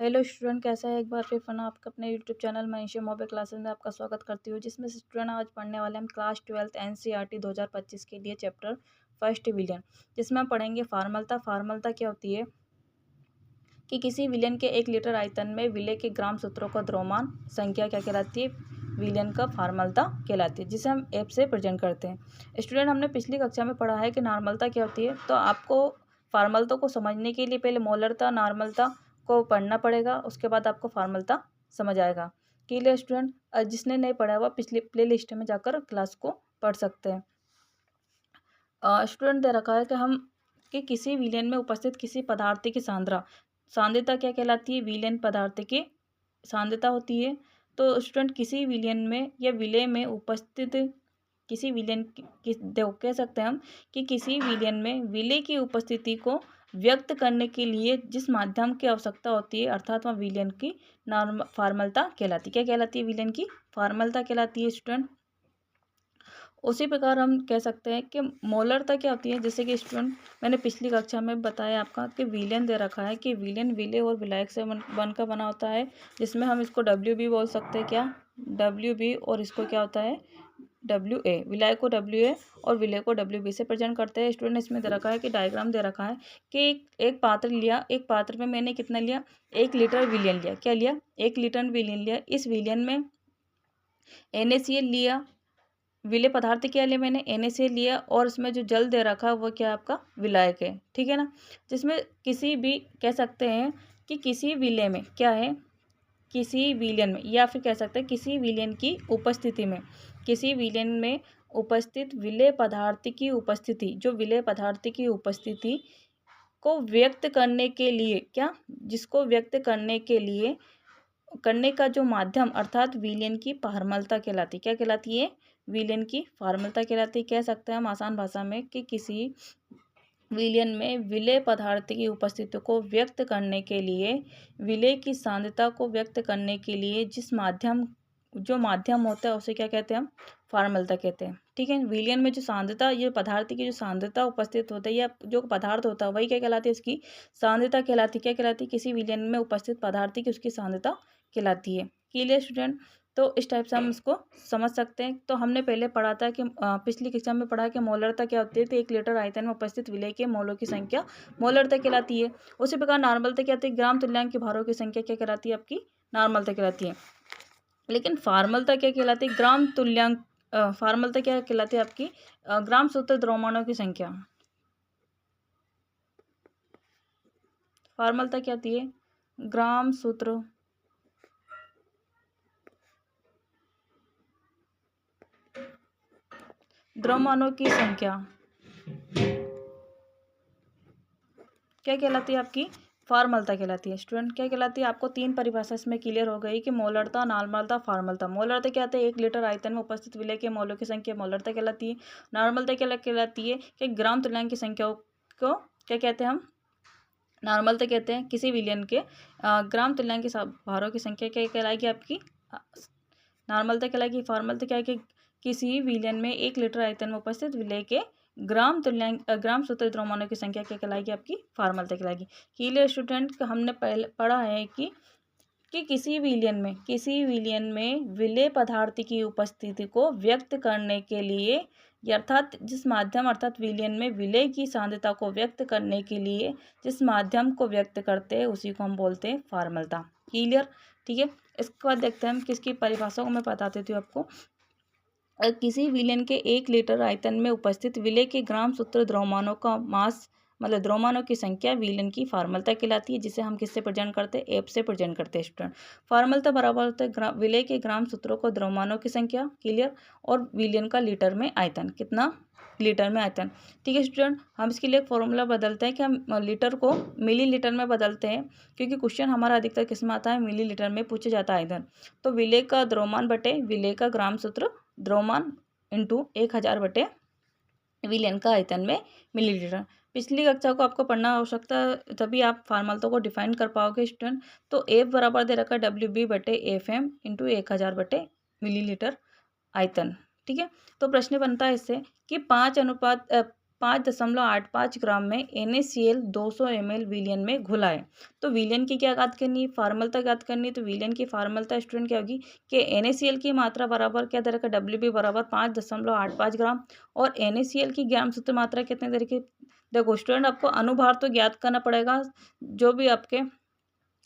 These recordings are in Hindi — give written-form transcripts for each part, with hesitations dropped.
हेलो स्टूडेंट, कैसा है। एक बार फिर फना आपका अपने YouTube channel Manisha mobile classes में आपका स्वागत करती हूँ, जिसमें से स्टूडेंट आज पढ़ने वाले हम क्लास 12 एनसीईआरटी 2025 के लिए चैप्टर फर्स्ट विलियन, जिसमें हम पढ़ेंगे फार्मलता। फार्मलता क्या होती है कि किसी विलियन के 1 लीटर आयतन में विलय के ग्राम सूत्रों का द्रव्यमान संख्या क्या कहलाती है, विलियन का फार्मलता कहलाती है, जिसे हम एफ से प्रेजेंट करते हैं। स्टूडेंट, हमने पिछली कक्षा में पढ़ा है कि नॉर्मलता क्या होती है, तो आपको फार्मलता को समझने के लिए पहले मोलरता नॉर्मलता को पढ़ना पड़ेगा, उसके बाद आपको फार्मलता समझ आएगा। क्लियर स्टूडेंट, जिसने नहीं पढ़ा हुआ पिछली प्ले लिस्ट में जाकर क्लास को पढ़ सकते हैं। स्टूडेंट, दे रखा है कि हम कि किसी विलयन में उपस्थित किसी पदार्थ की सांद्रता क्या कहलाती है, विलयन पदार्थ की सांद्रता होती है। तो स्टूडेंट, किसी विलयन में या विलय में उपस्थित किसी विलयन की कह सकते हैं हम कि किसी विलयन में विलय की उपस्थिति को व्यक्त करने के लिए जिस माध्यम की आवश्यकता होती है, अर्थात वह विलयन की नॉर्म फार्मलता कहलाती है। क्या कहलाती है, विलयन की फार्मलता कहलाती है स्टूडेंट। उसी प्रकार हम कह सकते हैं कि मोलरता क्या होती है, जैसे कि स्टूडेंट मैंने पिछली कक्षा में बताया आपका कि विलयन दे रखा है कि विलयन विलय और विलायक से बनकर बना होता है, जिसमें हम इसको डब्ल्यू बी बोल सकते हैं, क्या डब्ल्यू बी, और इसको क्या होता है डब्ल्यू ए, विलायक को डब्ल्यू ए और विलय को डब्ल्यू बी से प्रेजेंट करते हैं। स्टूडेंट, इसमें दे रखा है कि डायग्राम दे रखा है कि एक पात्र लिया, एक पात्र में मैंने कितना लिया, 1 लीटर विलियन लिया। क्या लिया, 1 लीटर विलियन लिया। इस विलियन में NaCl लिया, विलय पदार्थ क्या लिया मैंने, NaCl लिया, और इसमें जो जल दे रखा है वो क्या आपका विलायक है, ठीक है ना। जिसमें किसी भी कह सकते हैं कि किसी विलय में क्या है, किसी विलयन में, या फिर कह सकते हैं किसी विलयन की उपस्थिति में, किसी विलयन में उपस्थित विलय पदार्थ की उपस्थिति, जो विलय पदार्थ की उपस्थिति को व्यक्त करने के लिए क्या, जिसको व्यक्त करने के लिए करने का जो माध्यम अर्थात विलयन की फार्मलता कहलाती है। क्या कहलाती है, विलयन की फार्मलता कहलाती है। कह सकते हैं हम आसान भाषा में कि किसी विलयन में विलय पदार्थ की उपस्थिति को व्यक्त करने के लिए, विलय की सांद्रता को व्यक्त करने के लिए जो माध्यम होता है उसे क्या कहते हैं हम, फार्मलता कहते हैं, ठीक है। विलयन में जो सांद्रता, ये पदार्थ की जो सांद्रता उपस्थित होता है या जो पदार्थ होता है वही क्या कहलाती है, उसकी सांद्रता कहलाती है। क्या कहलाती है, किसी विलयन में उपस्थित पदार्थ की उसकी सांद्रता कहलाती है। क्लियर स्टूडेंट, तो इस टाइप से हम इसको समझ सकते हैं। तो हमने पहले पढ़ा था कि पिछली कक्षा में पढ़ा कि मोलरता क्या होती है, तो 1 लीटर आयतन में उपस्थित विलय के मोलों की संख्या मोलरता कहलाती है। उसी प्रकार नॉर्मलता क्या होती है, ग्राम तुल्यांक के भारों की संख्या क्या कहलाती है, आपकी नॉर्मलता कहलाती है। लेकिन फार्मलता क्या कहलाती है, ग्राम तुल्यांक फार्मलता क्या कहलाती है आपकी, ग्राम सूत्र द्रव्यमानों की संख्या। फार्मलता क्या होती है, ग्राम सूत्र द्रव्यमानों की संख्या क्या कहलाती है, आपकी फार्मलता कहलाती है। स्टूडेंट, क्या कहलाती है, आपको 3 परिभाषा इसमें क्लियर हो गई कि मोलरता, नॉर्मलता, फार्मलता। मोलरता क्या होता है, 1 लीटर आयतन में उपस्थित विलय के मोलों की संख्या मोलरता कहलाती है। नॉर्मलता क्या कहलाती है कि ग्राम तुल्यांक की संख्या को क्या कहते हैं हम, नॉर्मलता कहते हैं। किसी विलयन के ग्राम तुल्यांक के भारों की संख्या क्या कहलाएगी, आपकी नॉर्मलता कहलाएगी। फार्मलता क्या है कि किसी विलयन में 1 लीटर आयतन में उपस्थित विलय के ग्राम सूत्र द्रव्यमानों की संख्या क्या कहलाएगी, आपकी फार्मलता कहलाएगी। क्लियर स्टूडेंट, हमने पहले पढ़ा है कि किसी विलयन में विलय पदार्थ की उपस्थिति को व्यक्त करने के लिए, अर्थात जिस माध्यम अर्थात विलयन में विलय की सांद्रता को व्यक्त करने के लिए जिस माध्यम को व्यक्त करते हैं उसी को हम बोलते हैं फार्मलता। क्लियर, ठीक है। इसके बाद देखते हैं हम किसकी परिभाषा को मैं बता देती हूँ आपको। किसी विलयन के 1 लीटर आयतन में उपस्थित विलय के ग्राम सूत्र द्रव्यमानों का मास, मतलब द्रव्यमानों की संख्या विलयन की फार्मलता कहलाती है, जिसे हम किससे प्रेजेंट करते हैं, एफ से प्रेजेंट करते हैं स्टूडेंट। फार्मलता बराबर होता है विलय के ग्राम सूत्रों को द्रव्यमानों की संख्या, क्लियर, और विलयन का लीटर में आयतन, कितना लीटर में आयतन, ठीक है स्टूडेंट। हम इसके लिए एक फॉर्मूला बदलते हैं कि हम लीटर को मिली लीटर में बदलते हैं, क्योंकि क्वेश्चन हमारा अधिकतर किस में आता है, मिली लीटर में पूछा जाता है आयतन। तो विलय का द्रव्यमान बटे विलय का ग्राम सूत्र द्रव्यमान इंटू 1000 बटे विलयन का आयतन में मिलीलीटर। पिछली कक्षा को आपको पढ़ना आवश्यकता, तभी आप फार्मलता को डिफाइन कर पाओगे स्टूडेंट। तो एफ बराबर दे रखा है WB बटे FM इंटू 1000 बटे मिलीलीटर आयतन, ठीक है। तो प्रश्न बनता है इससे कि 5 अनुपात 5.85 ग्राम में NaCl 200 ml विलयन में घुलाएं। तो विलयन की क्या याद करनी है, फार्मूला याद करनी है। तो विलयन की फार्मूला स्टूडेंट क्या होगी कि NaCl की मात्रा बराबर क्या दे रखा है, WB बराबर 5.85 ग्राम, और NaCl की ग्राम सूत्र मात्रा कितने दे रखी है। देखो स्टूडेंट, आपको अनुभार तो ज्ञात करना पड़ेगा, जो भी आपके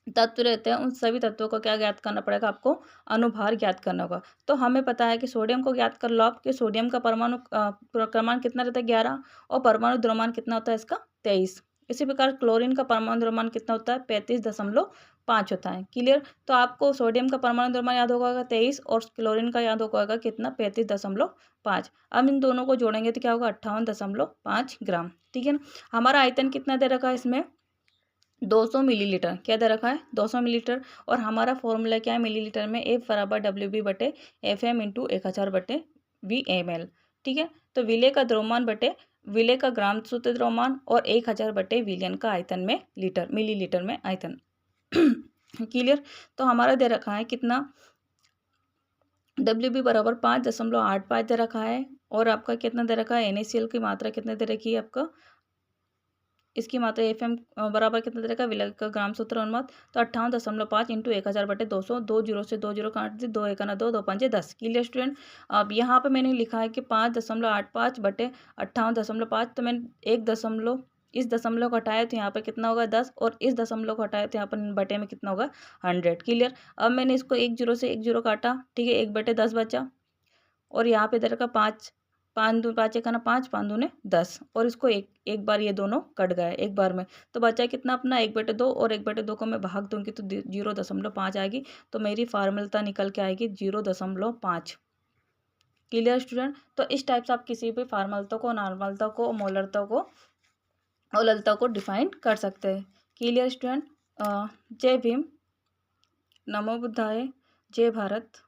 तत्व रहते हैं उन सभी तत्वों को क्या ज्ञात करना पड़ेगा, आपको अनुभार ज्ञात करना होगा। तो हमें पता है कि सोडियम को ज्ञात कर लो आप, कि सोडियम का परमाणु क्रमांक कितना रहता है, 11, और परमाणु द्रव्यमान कितना होता है इसका, 23। इसी प्रकार क्लोरीन का परमाणु द्रव्यमान कितना होता है, 35.5 होता है। क्लियर। तो आपको सोडियम का परमाणु द्रव्यमान याद होगा 23, और क्लोरीन का याद होगा कितना, 35.5। अब इन दोनों को जोड़ेंगे तो क्या होगा, 58.5 ग्राम। ठीक है ना। हमारा आयतन कितना दे रखा है इसमें, 200 मिलीलीटर। क्या दे रखा है, 200 मिलीलीटर। और हमारा फॉर्मूला क्या है मिलीलीटर में, F बराबर WB बटे FM इंटू 1000 बटे VmL। ठीक है। तो विलय का द्रव्यमान बटे विलय का ग्राम सूत्र द्रव्यमान, और 1000 बटे विलयन का आयतन में लीटर, मिलीलीटर में आयतन। क्लियर। तो हमारा दे रखा है कितना, WB बराबर 5.85 दे रखा है, और आपका कितना दे रखा है, NaCl की मात्रा कितने दे रखी है आपका, इसकी मात्रा FM बराबर कितना दे रखा है, विलय का ग्राम सूत्र अनुपात। तो 58.5 इंटू 1000 बटे 200, 2 जीरो से 2 जीरो काट दी, 2 एकना 2, 2 पंजे 10। Clear student. अब यहाँ पे मैंने लिखा है कि 5.85 बटे 58.5, तो मैंने एक दशमलव, इस दशमलव को हटाया तो यहाँ पे कितना होगा 10, और इस दशमलव को हटाया तो यहाँ पर बटे में कितना होगा 100। क्लियर। अब मैंने इसको एक जीरो से एक जीरो काटा, ठीक है, 1/10 बचा, और यहाँ पे दे रखा 5, 5 दूनी 5 एक आना 5, 5 दूनी 10, और इसको एक एक बार ये दोनों कट गए एक बार में, तो बचा कितना अपना 1/2, और 1/2 को मैं भाग दूंगी तो 0.5 आएगी। तो मेरी फार्मूलता निकल के आएगी 0.5। Clear student. तो इस टाइप से आप किसी भी फार्मूलता को, नॉर्मलता को, मोलरता को, औललता को डिफाइन कर सकते हैं। Clear student. जय भीम, नमो बुद्धाय, जय भारत।